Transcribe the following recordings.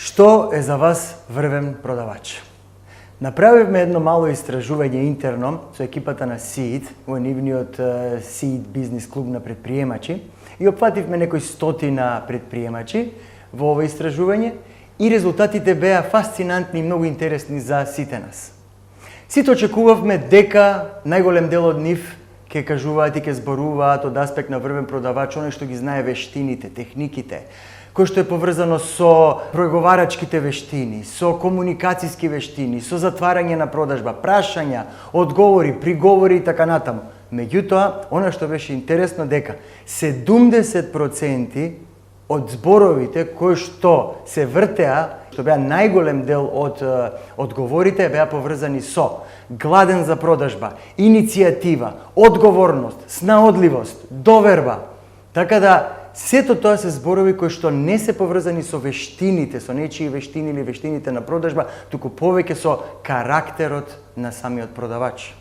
Што е за вас врвен продавач? Направивме едно мало истражување интерно со екипата на SEED, во нивниот SEED бизнес клуб на предприемачи, и опфативме некои стотина предприемачи во ова истражување и резултатите беа фасцинантни и многу интересни за сите нас. Сите очекувавме дека најголем дел од нив ќе кажуваат и ќе зборуваат од аспект на врвен продавач, оној што ги знае вештините, техниките, кој што е поврзано со преговарачките вештини, со комуникацијски вештини, со затварање на продажба, прашања, одговори, приговори и така натаму. Меѓутоа, она што беше интересно дека 70% од зборовите кои што се вртеа, што беа најголем дел од одговорите, беа поврзани со гладен за продажба, иницијатива, одговорност, снаодливост, доверба. Така да, сето тоа се зборови кои што не се поврзани со вештините, со нечии вештини или вештините на продажба, туку повеќе со карактерот на самиот продавач.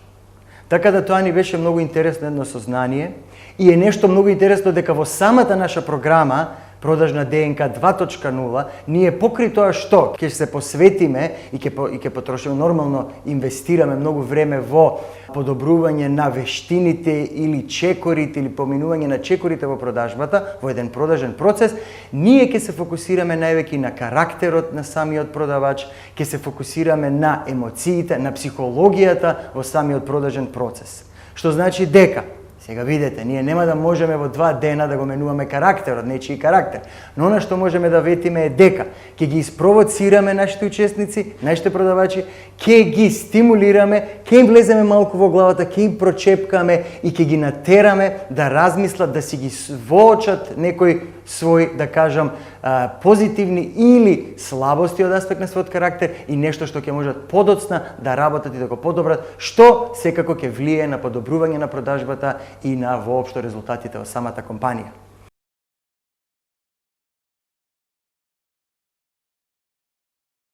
Така да тоа ни беше многу интересно едно сознание и е нешто многу интересно дека во самата наша програма Продажна ДНК 2.0, ние покри тоа што ќе се посветиме и ќе потрошиме, нормално инвестираме многу време во подобрување на вештините или чекорите или поминување на чекорите во продажбата, во еден продажен процес, ние ќе се фокусираме највеќе на карактерот на самиот продавач, ќе се фокусираме на емоциите, на психологијата во самиот продажен процес. Што значи дека сега видете, ние нема да можеме во 2 дена да го менуваме карактерот, нечiji карактер. Но она што можеме да ветиме е дека ќе ги испровоцираме нашите учесници, нашите продавачи, ќе ги стимулираме, ќе им влеземе малку во главата, ќе им прочепкаме и ќе ги натераме да размислат, да си ги воочат некои свој, да кажам, позитивни или слабости од аспект на својот карактер и нешто што ќе можат подоцна да работат и да го подобрат, што секако ќе влие на подобрување на продажбата и на воопшто резултатите во самата компанија.